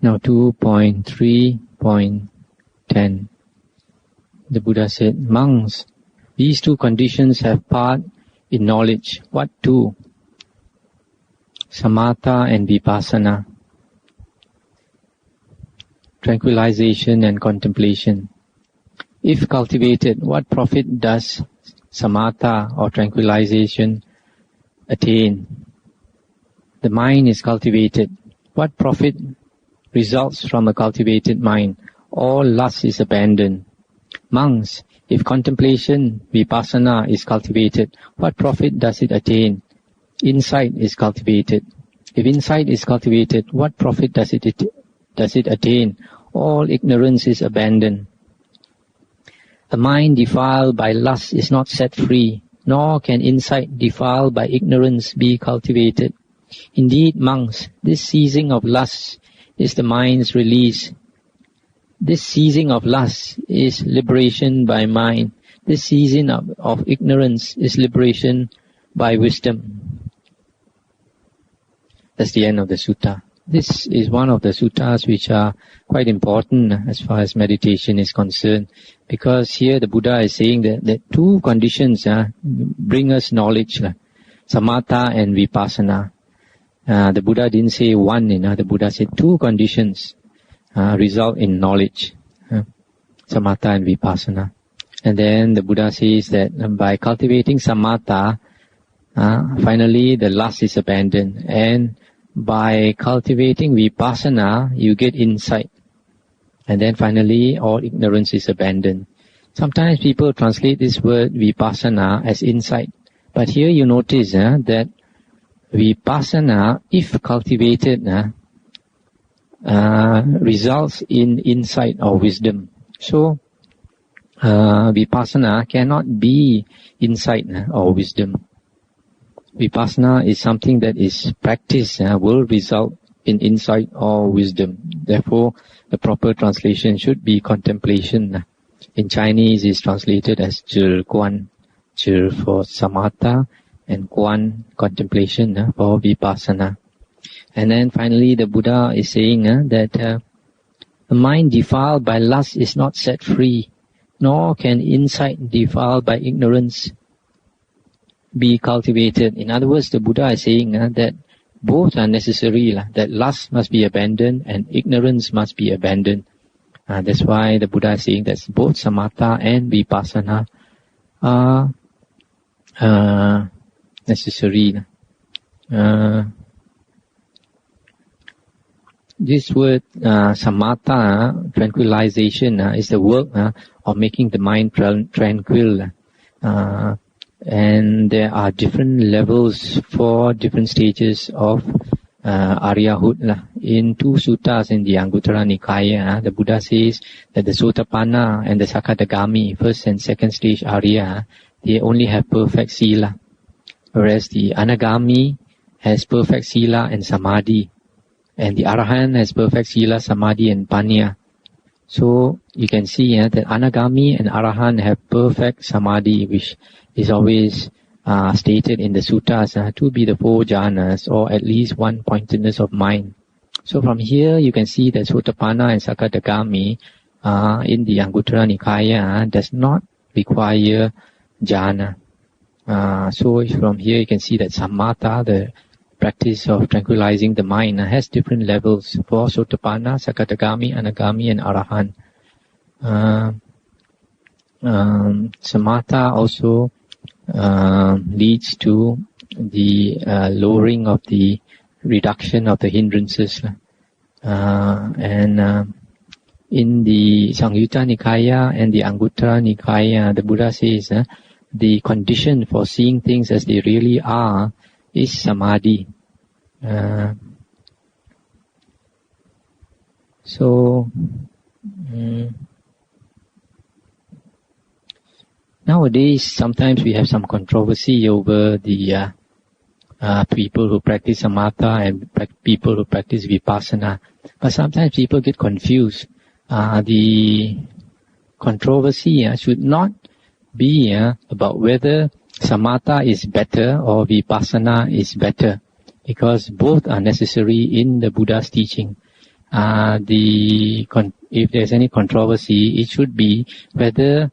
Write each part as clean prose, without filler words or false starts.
Now 2.3.10. The Buddha said, monks, these two conditions have part in knowledge. What two? Samatha and vipassana. Tranquilization and contemplation. If cultivated, what profit does samatha or tranquilization attain? The mind is cultivated. What profit results from a cultivated mind? All lust is abandoned. Monks, if contemplation, vipassana, is cultivated, what profit does it attain? Insight is cultivated. If insight is cultivated, what profit does it attain? All ignorance is abandoned. A mind defiled by lust is not set free, nor can insight defiled by ignorance be cultivated. Indeed, monks, this ceasing of lust is the mind's release. This ceasing of lust is liberation by mind. This ceasing of ignorance is liberation by wisdom. That's the end of the sutta. This is one of the suttas which are quite important as far as meditation is concerned, because here the Buddha is saying that two conditions bring us knowledge, samatha and vipassana. The Buddha didn't say one, the Buddha said two conditions result in knowledge, samatha and vipassana. And then the Buddha says that by cultivating samatha, finally the lust is abandoned, and by cultivating vipassana, you get insight. And then finally, all ignorance is abandoned. Sometimes people translate this word vipassana as insight. But here you notice that vipassana, if cultivated, results in insight or wisdom. So, vipassana cannot be insight or wisdom. Vipassana is something that is practiced, will result in insight or wisdom. Therefore, the proper translation should be contemplation. In Chinese, it's translated as Zhi Guan. Zhi for samatha and Guan, contemplation, for vipassana. And then finally, the Buddha is saying that a mind defiled by lust is not set free, nor can insight defiled by ignorance be cultivated. In other words, the Buddha is saying that both are necessary, that lust must be abandoned and ignorance must be abandoned. That's why the Buddha is saying that both samatha and vipassana are necessary. This word samatha, tranquilization, is the work of making the mind tranquil. And there are different levels for different stages of Aryahood. In two suttas in the Anguttara Nikaya, the Buddha says that the Sotapanna and the Sakadagami, first and second stage Arya, they only have perfect sila, whereas the Anagami has perfect sila and samadhi, and the Arahant has perfect sila, samadhi and panya. So you can see that Anagami and Arahant have perfect samadhi, which is always stated in the suttas to be the four jhanas, or at least one pointedness of mind. So from here you can see that Sotapanna and Sakadagami in the Anguttara Nikaya does not require jhana. So from here you can see that samatha, the practice of tranquilizing the mind, has different levels for Sotapanna, Sakadagami, Anagami and Arahant. Samatha also leads to the lowering of the reduction of the hindrances. And in the Samyutta Nikaya and the Anguttara Nikaya, the Buddha says the condition for seeing things as they really are is samadhi. Nowadays, sometimes we have some controversy over the people who practice samatha and people who practice vipassana. But sometimes people get confused. The controversy should not be about whether samatha is better or vipassana is better, because both are necessary in the Buddha's teaching. if there's any controversy, it should be whether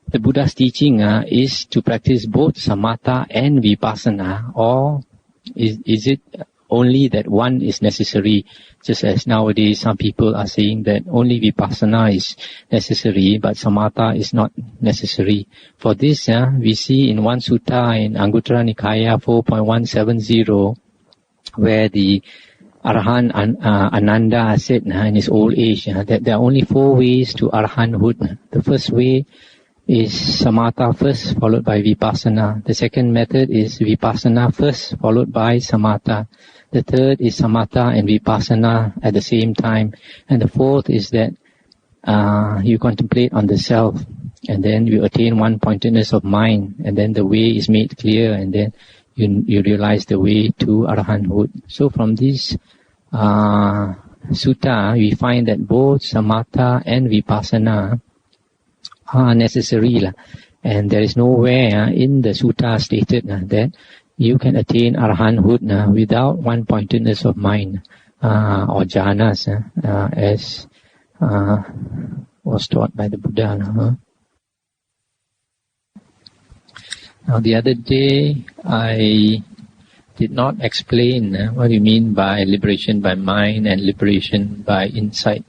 the Buddha's teaching is to practice both samatha and vipassana, or is it only that one is necessary, just as nowadays some people are saying that only vipassana is necessary but samatha is not necessary. For this, we see in one sutta in Anguttara Nikaya 4.170, where the Arahant Ananda said in his old age that there are only 4 ways to arahanthood. The first way is samatha first, followed by vipassana. The second method is vipassana first, followed by samatha. The third is samatha and vipassana at the same time. And the fourth is that you contemplate on the self, and then you attain one-pointedness of mind, and then the way is made clear, and then you realize the way to arahanthood. So from this sutta, we find that both samatha and vipassana are necessary, and there is nowhere in the sutta stated that you can attain arahanthood without one-pointedness of mind or jhanas, as was taught by the Buddha. Now, the other day I did not explain what you mean by liberation by mind and liberation by insight.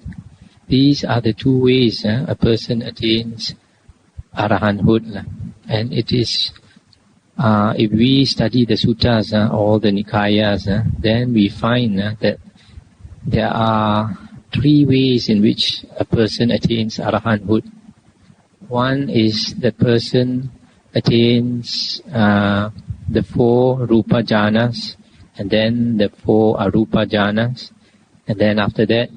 These are the 2 ways a person attains arahanthood, and it is if we study the suttas, all the Nikayas, then we find that there are 3 ways in which a person attains arahanthood. One is the person attains the 4 rupa jhanas, and then the 4 arupa jhanas, and then after that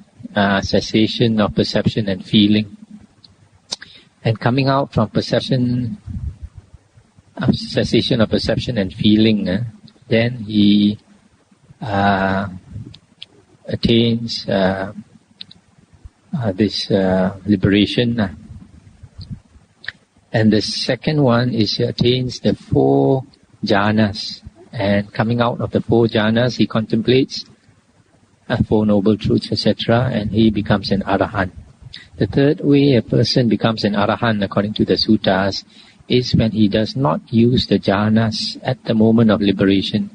cessation of perception and feeling. And coming out from cessation of perception and feeling, then he attains this liberation. And the second one is he attains the 4 jhanas, and coming out of the 4 jhanas, he contemplates 4 noble truths, etc., and he becomes an arahant. The third way a person becomes an arahant, according to the suttas, is when he does not use the jhanas at the moment of liberation,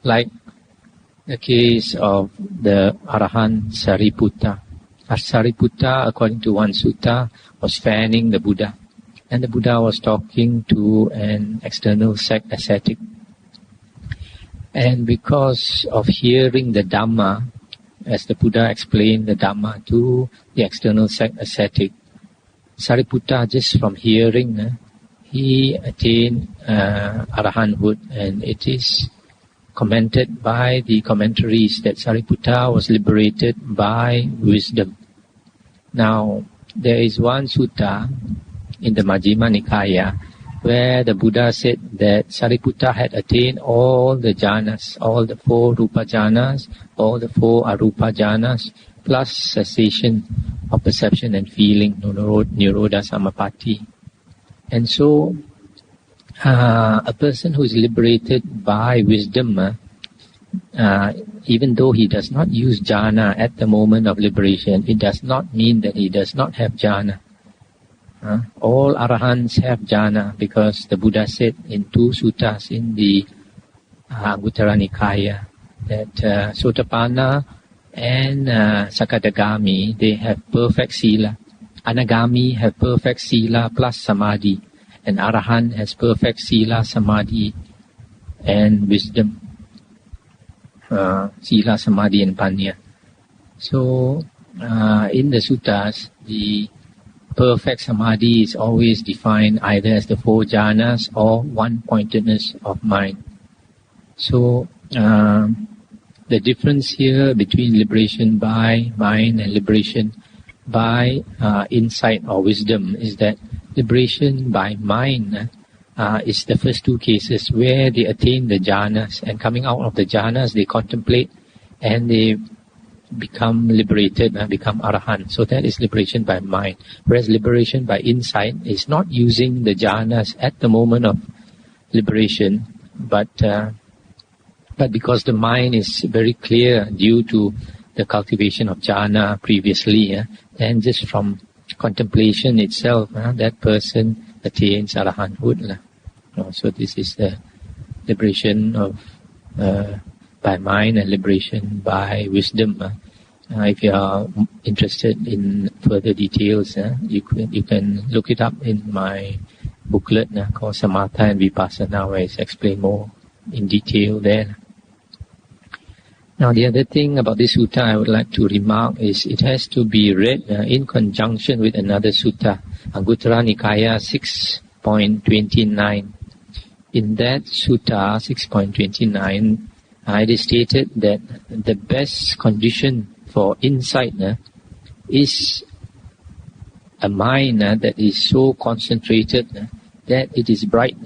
like the case of the arahant Sariputta. Sariputta, according to one sutta, was fanning the Buddha, and the Buddha was talking to an external sect ascetic. And because of hearing the Dhamma, as the Buddha explained the Dhamma to the external sect ascetic, Sariputta, just from hearing, he attained arahanthood, and it is commented by the commentaries that Sariputta was liberated by wisdom. Now, there is one sutta in the Majjhima Nikaya where the Buddha said that Sariputta had attained all the jhanas, all the 4 rupa jhanas, all the 4 arupa jhanas, plus cessation of perception and feeling, nirodha samapatti. And so, a person who is liberated by wisdom, even though he does not use jhana at the moment of liberation, it does not mean that he does not have jhana. All arahants have jhana, because the Buddha said in 2 suttas in the Anguttara Nikaya that Sotapanna and Sakadagami, they have perfect sila. Anagami have perfect sila plus samadhi, and arahant has perfect sila, samadhi, and wisdom. Sila, samadhi, and panya. So, in the suttas, the perfect samadhi is always defined either as the 4 jhanas or one-pointedness of mind. So, the difference here between liberation by mind and liberation by insight or wisdom is that liberation by mind is the first 2 cases where they attain the jhanas, and coming out of the jhanas they contemplate and they become liberated, become arahant. So that is liberation by mind. Whereas liberation by insight is not using the jhanas at the moment of liberation, but because the mind is very clear due to the cultivation of jhana previously, and just from contemplation itself, that person attains arahanthood. So this is the liberation of by mind and liberation by wisdom. If you are interested in further details, you can look it up in my booklet called Samatha and Vipassana, where it's explained more in detail there. Now, the other thing about this sutta I would like to remark is it has to be read in conjunction with another sutta, Anguttara Nikaya 6.29. In that sutta 6.29, it is stated that the best condition for insight is a mind that is so concentrated that it is bright.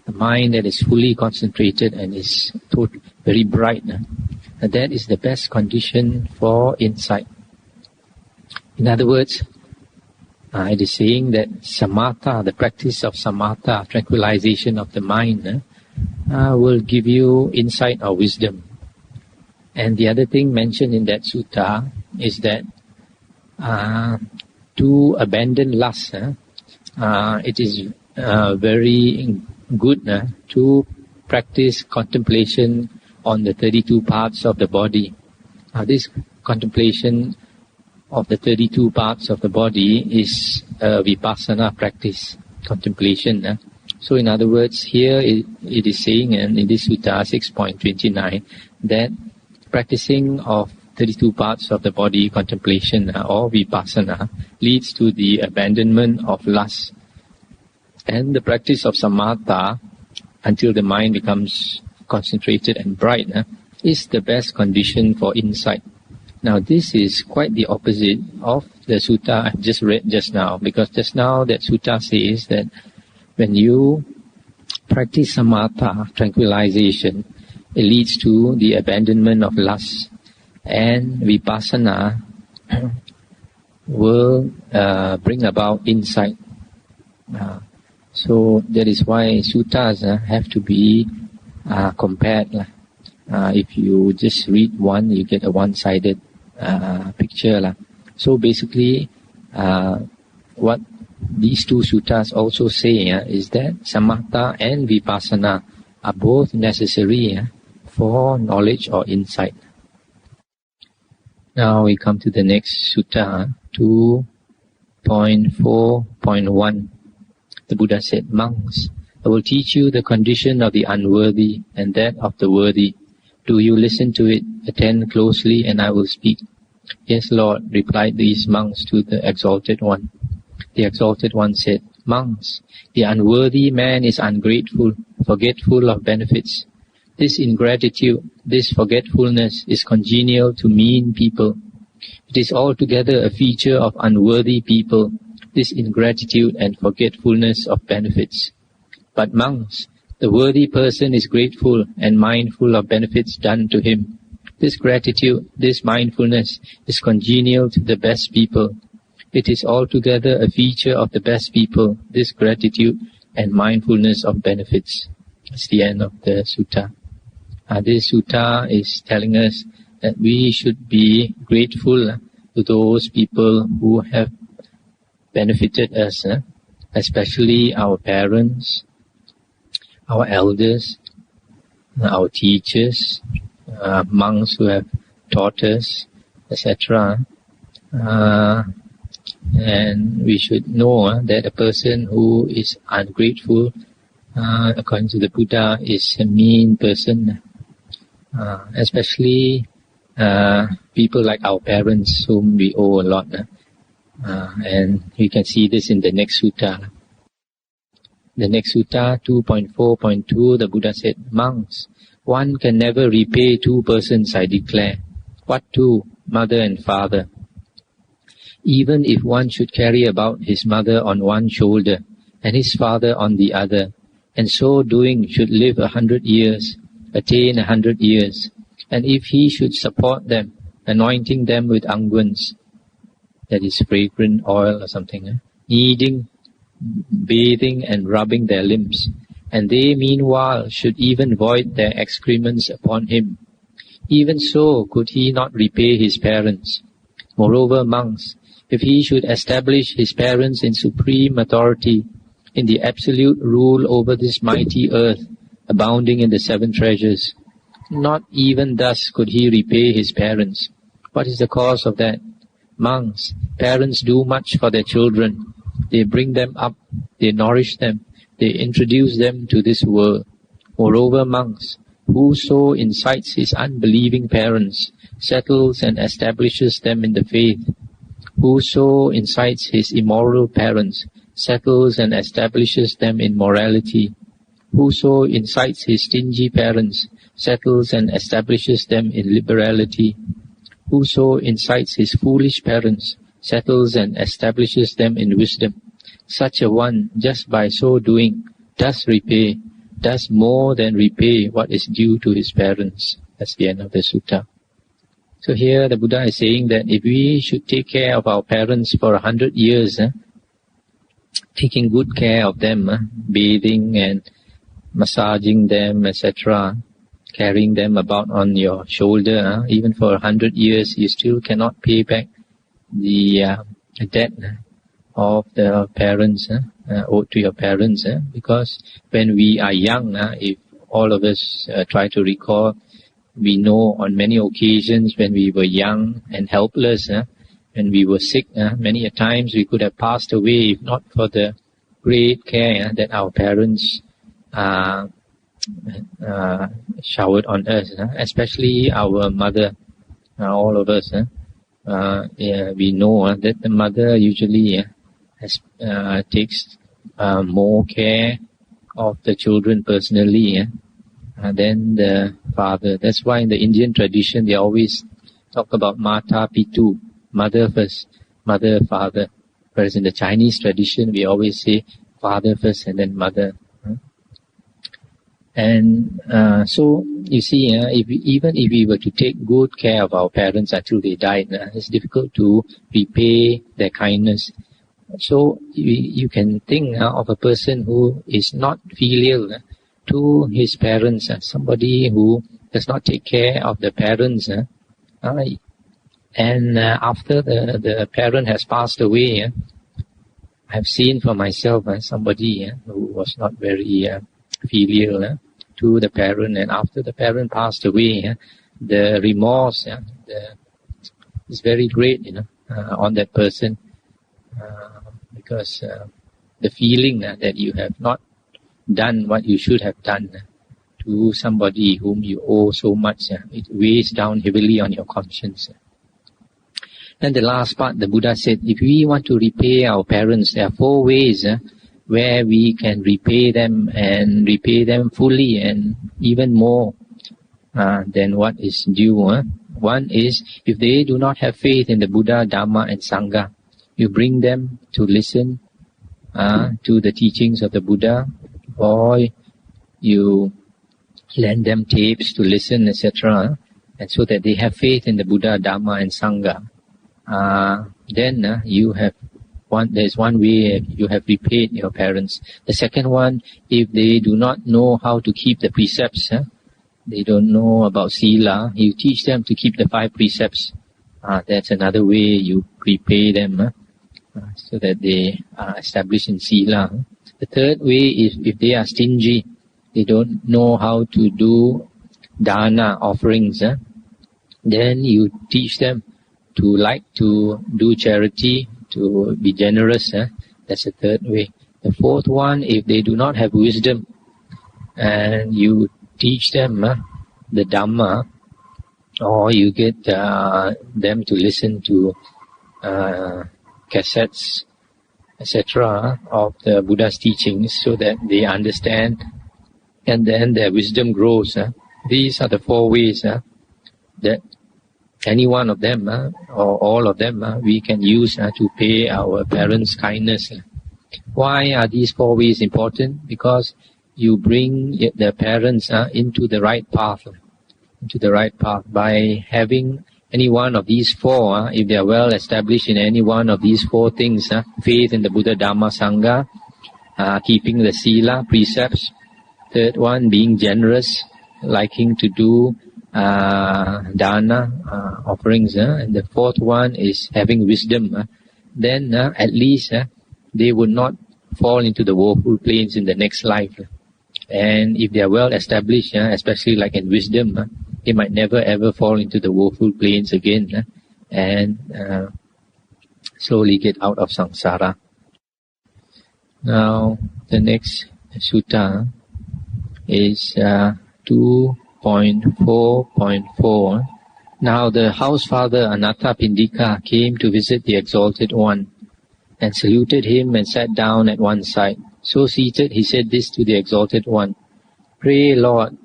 A mind that is fully concentrated and is very bright. That is the best condition for insight. In other words, it is saying that samatha, the practice of samatha, tranquilization of the mind, will give you insight or wisdom. And the other thing mentioned in that sutta is that to abandon lust, it is very good to practice contemplation on the 32 parts of the body. This contemplation of the 32 parts of the body is vipassana practice, contemplation. So in other words, here it is saying, and in this sutta 6.29, that practicing of 32 parts of the body, contemplation or vipassana, leads to the abandonment of lust. And the practice of samatha, until the mind becomes concentrated and bright, is the best condition for insight. Now this is quite the opposite of the sutta I just read just now, because just now that sutta says that when you practice samatha, tranquilization, it leads to the abandonment of lust, and vipassana will bring about insight. So that is why suttas have to be compared. If you just read one, you get a one-sided picture. So basically, what these two suttas also say is that samatha and vipassana are both necessary for knowledge or insight. Now we come to the next sutta, 2.4.1. The Buddha said, "Monks, I will teach you the condition of the unworthy and that of the worthy. Do you listen to it? Attend closely and I will speak." "Yes, Lord," replied these monks to the Exalted One. The Exalted One said, "Monks, the unworthy man is ungrateful, forgetful of benefits. This ingratitude, this forgetfulness is congenial to mean people. It is altogether a feature of unworthy people, this ingratitude and forgetfulness of benefits. But monks, the worthy person is grateful and mindful of benefits done to him. This gratitude, this mindfulness is congenial to the best people. It is altogether a feature of the best people, this gratitude and mindfulness of benefits." That's the end of the sutta. This sutta is telling us that we should be grateful to those people who have benefited us, especially our parents, our elders, our teachers, monks who have taught us, etc. And we should know that a person who is ungrateful, according to the Buddha, is a mean person. Especially people like our parents, whom we owe a lot. And we can see this in the next sutta. The next sutta, 2.4.2, the Buddha said, "Monks, one can never repay two persons, I declare." "What two?" "Mother and father. Even if one should carry about his mother on one shoulder and his father on the other, and so doing should live 100 years, attain 100 years, and if he should support them, anointing them with unguents, that is fragrant oil or something, kneading, bathing and rubbing their limbs, and they meanwhile should even void their excrements upon him, Even so, could he not repay his parents? Moreover, monks, if he should establish his parents in supreme authority, in the absolute rule over this mighty earth, abounding in the 7 treasures, not even thus could he repay his parents. What is the cause of that? Monks, parents do much for their children. They bring them up, they nourish them, they introduce them to this world. Moreover, monks, whoso incites his unbelieving parents, settles and establishes them in the faith. Whoso incites his immoral parents, settles and establishes them in morality. Whoso incites his stingy parents, settles and establishes them in liberality. Whoso incites his foolish parents, settles and establishes them in wisdom. Such a one, just by so doing, does more than repay what is due to his parents. That's the end of the sutta. So here the Buddha is saying that if we should take care of our parents for 100 years, taking good care of them, bathing and massaging them, etc., carrying them about on your shoulder, even for 100 years, you still cannot pay back the debt of the parents, owed to your parents, because when we are young, if all of us try to recall, we know on many occasions when we were young and helpless, when we were sick, many a times we could have passed away if not for the great care that our parents showered on us, especially our mother. All of us, we know that the mother usually takes more care of the children personally than the father. That's why in the Indian tradition they always talk about Mata Pitu, mother first, mother, father. Whereas in the Chinese tradition we always say father first and then mother. And so you see, even if we were to take good care of our parents until they died, it's difficult to repay their kindness. So you can think of a person who is not filial to his parents, somebody who does not take care of the parents, and after the parent has passed away, I've seen for myself somebody who was not very filial to the parent, and after the parent passed away, the remorse is very great, on that person, because the feeling that you have not done what you should have done to somebody whom you owe so much, it weighs down heavily on your conscience. And the last part, the Buddha said, if we want to repay our parents, there are 4 ways where we can repay them, and repay them fully and even more than what is due. One is, if they do not have faith in the Buddha, Dhamma and Sangha, you bring them to listen to the teachings of the Buddha, or you lend them tapes to listen, etc., and so that they have faith in the Buddha, Dhamma and Sangha. Then you have there's one way you have repaid your parents. The second one, if they do not know how to keep the precepts, they don't know about Sila, you teach them to keep the 5 precepts. That's another way you repay them, so that they are established in Sila. The third way is if they are stingy, they don't know how to do dana, offerings, then you teach them to like to do charity, to be generous. That's the third way. The fourth one, if they do not have wisdom, and you teach them the Dhamma, or you get them to listen to cassettes, etc., of the Buddha's teachings, so that they understand, and then their wisdom grows. These are the 4 ways that any one of them, or all of them, we can use to pay our parents' kindness. Why are these 4 ways important? Because you bring the parents into the right path. By having any one of these 4, if they are well established in any one of these 4 things, faith in the Buddha, Dhamma, Sangha, keeping the Sila precepts. Third one, being generous, liking to do dana, offerings, and the fourth one is having wisdom, then at least they would not fall into the woeful plains in the next life. And if they are well established, especially like in wisdom, they might never ever fall into the woeful plains again, and slowly get out of samsara. Now, the next sutta is 2.4.4. Now the house father Anathapindika came to visit the Exalted One, and saluted him and sat down at one side. So seated, he said this to the Exalted One: "Pray, Lord,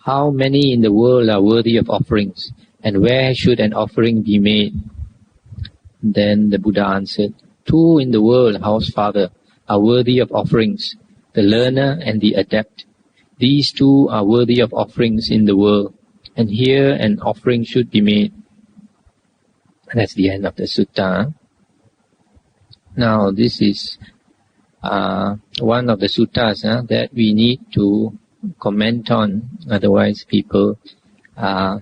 how many in the world are worthy of offerings, and where should an offering be made?" Then the Buddha answered, "Two in the world, house father, are worthy of offerings, the learner and the adept. These two are worthy of offerings in the world, and here an offering should be made." And that's the end of the sutta. Now, this is one of the suttas that we need to comment on, otherwise people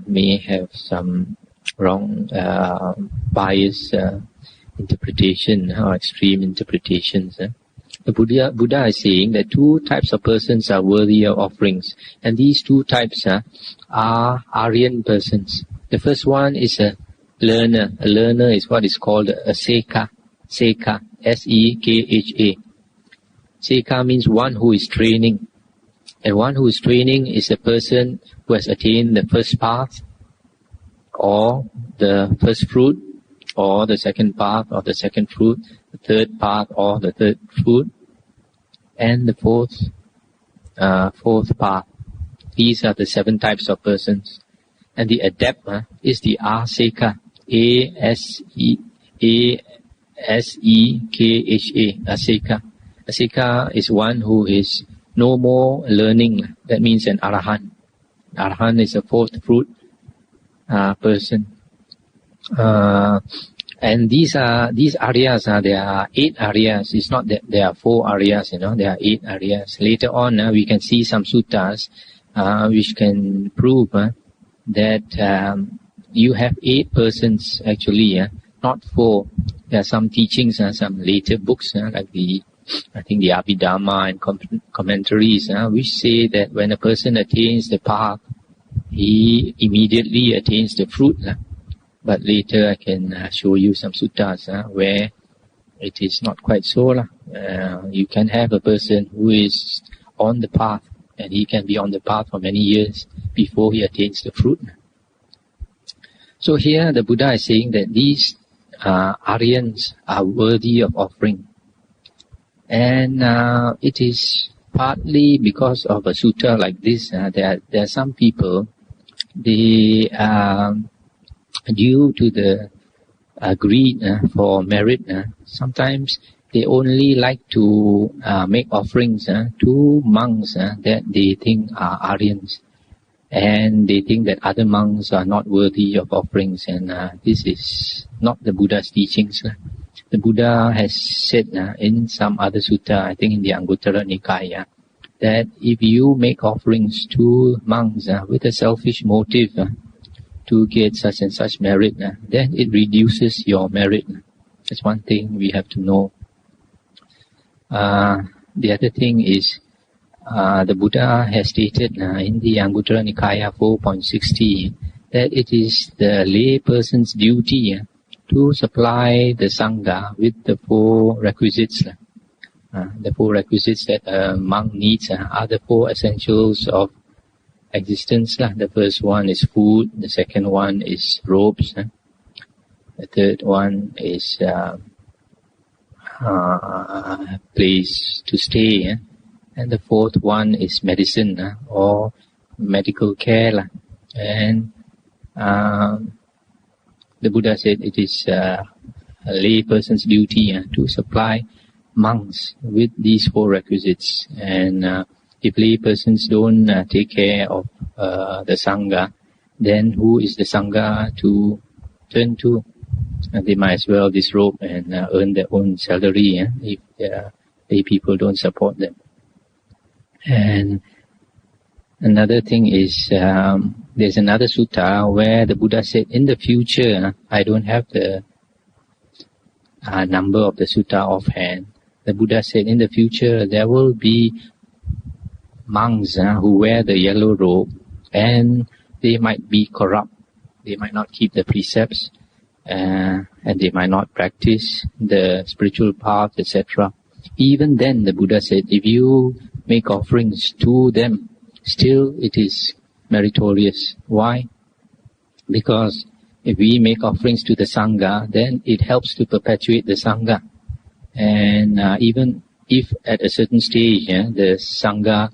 may have some wrong bias interpretation or extreme interpretations. The Buddha is saying that two types of persons are worthy of offerings, and these two types are Aryan persons. The first one is a learner. A learner is what is called a Sekha. Sekha, S-E-K-H-A. Sekha means one who is training. And one who is training is a person who has attained the first path, or the first fruit, or the second path, or the second fruit, the third path, or the third fruit, and the fourth path. These are the 7 types of persons. And the adept is the Asekha, A-S-E-K-H-A, Asekha. Asekha is one who is no more learning. That means an Arahant. Arahant is a fourth fruit person. And these areas, there are 8 areas. It's not that there are 4 areas, there are 8 areas. Later on, we can see some suttas which can prove that you have 8 persons actually, not 4. There are some teachings, some later books, like the Abhidhamma and commentaries, which say that when a person attains the path, he immediately attains the fruit. But later I can show you some suttas where it is not quite so. You can have a person who is on the path, and he can be on the path for many years before he attains the fruit. So here the Buddha is saying that these Aryans are worthy of offering. And it is partly because of a sutta like this. There are some people, they due to the greed for merit, sometimes they only like to make offerings to monks that they think are Aryans, and they think that other monks are not worthy of offerings, and this is not the Buddha's teachings. The Buddha has said in some other sutta, I think in the Anguttara Nikaya, that if you make offerings to monks with a selfish motive to get such and such merit, then it reduces your merit. That's one thing we have to know. The other thing is, the Buddha has stated in the Anguttara Nikaya 4.60 that it is the lay person's duty to supply the Sangha with the 4 requisites. The 4 requisites that a monk needs are the 4 essentials of existence. The first one is food, the second one is robes, the third one is place to stay, and the fourth one is medicine or medical care. And the Buddha said it is a lay person's duty to supply monks with these 4 requisites. And if lay persons don't take care of the Sangha, then who is the Sangha to turn to? They might as well disrobe and earn their own salary if lay people don't support them. And another thing is, there's another sutta where the Buddha said, in the future, I don't have the number of the sutta offhand. The Buddha said, in the future, there will be monks who wear the yellow robe, and they might be corrupt. They might not keep the precepts, and they might not practice the spiritual path, etc. Even then, the Buddha said, if you make offerings to them, still it is meritorious. Why? Because if we make offerings to the Sangha, then it helps to perpetuate the Sangha. And even if at a certain stage the Sangha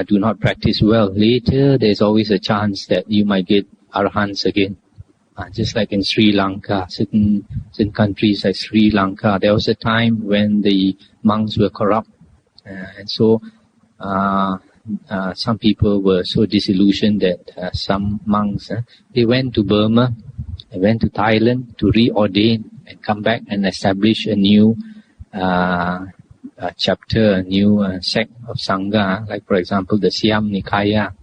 do not practice well, later there's always a chance that you might get Arahants again. Just like in Sri Lanka, certain countries like Sri Lanka, there was a time when the monks were corrupt. And so some people were so disillusioned that some monks, they went to Burma, they went to Thailand to reordain and come back and establish a new chapter, a new sect of Sangha, like for example the Siam Nikaya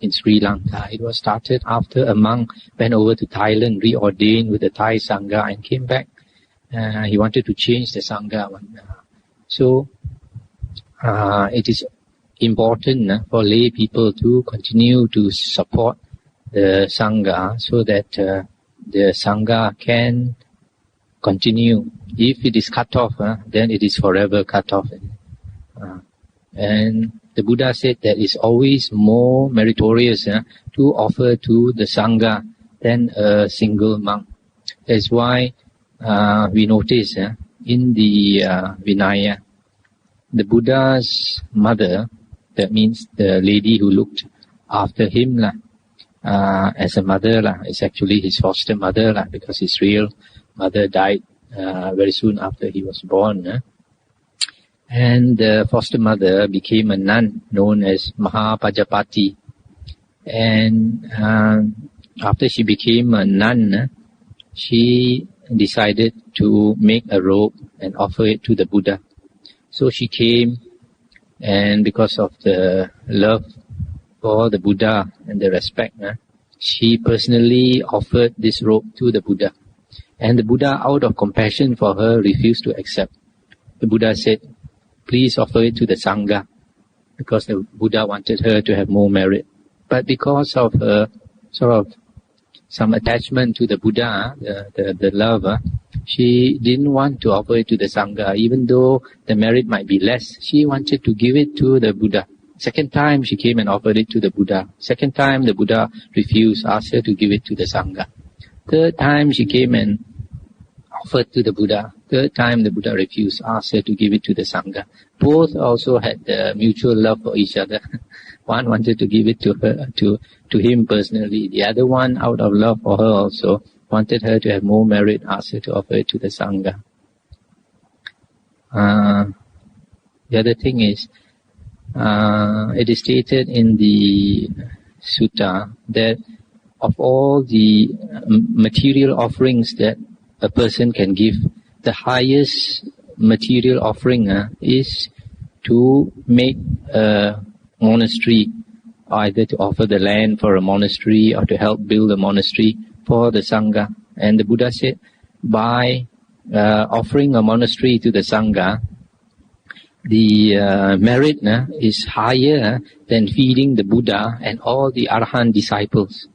in Sri Lanka. It was started after a monk went over to Thailand, reordained with the Thai Sangha and came back. He wanted to change the Sangha. So it is important for lay people to continue to support the Sangha so that the Sangha can continue. If it is cut off, then it is forever cut off. And the Buddha said that it's always more meritorious to offer to the Sangha than a single monk. That's why we notice in the Vinaya, the Buddha's mother, that means the lady who looked after him as a mother, is actually his foster mother, because his real mother died very soon after he was born. And the foster mother became a nun known as Mahapajapati. And after she became a nun, she decided to make a robe and offer it to the Buddha. So she came, and because of the love for the Buddha and the respect, she personally offered this robe to the Buddha. And the Buddha, out of compassion for her, refused to accept. The Buddha said, please offer it to the Sangha, because the Buddha wanted her to have more merit. But because of her sort of some attachment to the Buddha, the love, she didn't want to offer it to the Sangha. Even though the merit might be less, she wanted to give it to the Buddha. Second time she came and offered it to the Buddha. Second time the Buddha refused, asked her to give it to the Sangha. Third time she came and offered to the Buddha. Third time the Buddha refused, asked her to give it to the Sangha. Both also had mutual love for each other. One wanted to give it to her, to him personally. The other one, out of love for her also, wanted her to have more merit, asked her to offer it to the Sangha. The other thing is, it is stated in the sutta that of all the material offerings that a person can give, the highest material offering is to make a monastery, either to offer the land for a monastery or to help build a monastery for the Sangha. And the Buddha said, by offering a monastery to the Sangha, the merit is higher than feeding the Buddha and all the Arahant disciples.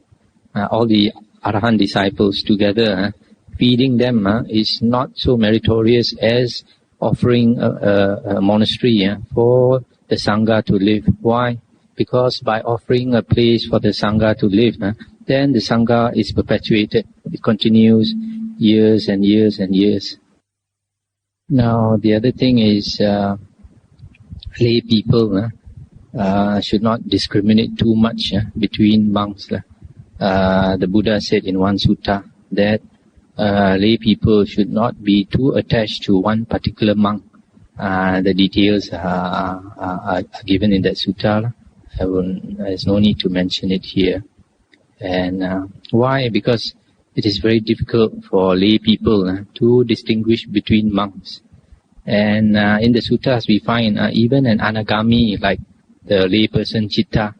All the Arahant disciples together, feeding them is not so meritorious as offering a monastery for the Sangha to live. Why? Because by offering a place for the Sangha to live, then the Sangha is perpetuated. It continues years and years and years. Now, the other thing is, lay people should not discriminate too much between monks. The Buddha said in one sutta that lay people should not be too attached to one particular monk. The details are given in that sutta. There's no need to mention it here. And why? Because it is very difficult for lay people to distinguish between monks. And in the suttas we find even an anagami, like the lay person Chitta,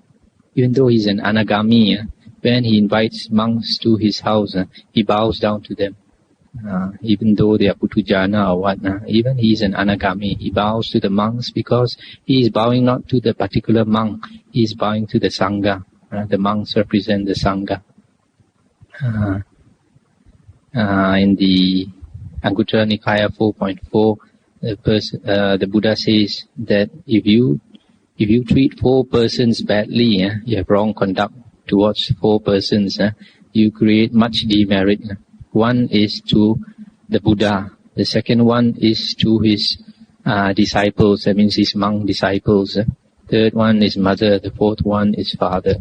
Even though he's an anagami, when he invites monks to his house, he bows down to them. Even though they are putujana or what, even he is an anagami. He bows to the monks because he is bowing not to the particular monk, he is bowing to the sangha. The monks represent the sangha. In the Anguttara Nikaya 4.4, the Buddha says that if you treat 4 persons badly, you have wrong conduct towards 4 persons, you create much demerit. One is to the Buddha, the second one is to his disciples, that means his monk disciples. Third one is mother, the fourth one is father.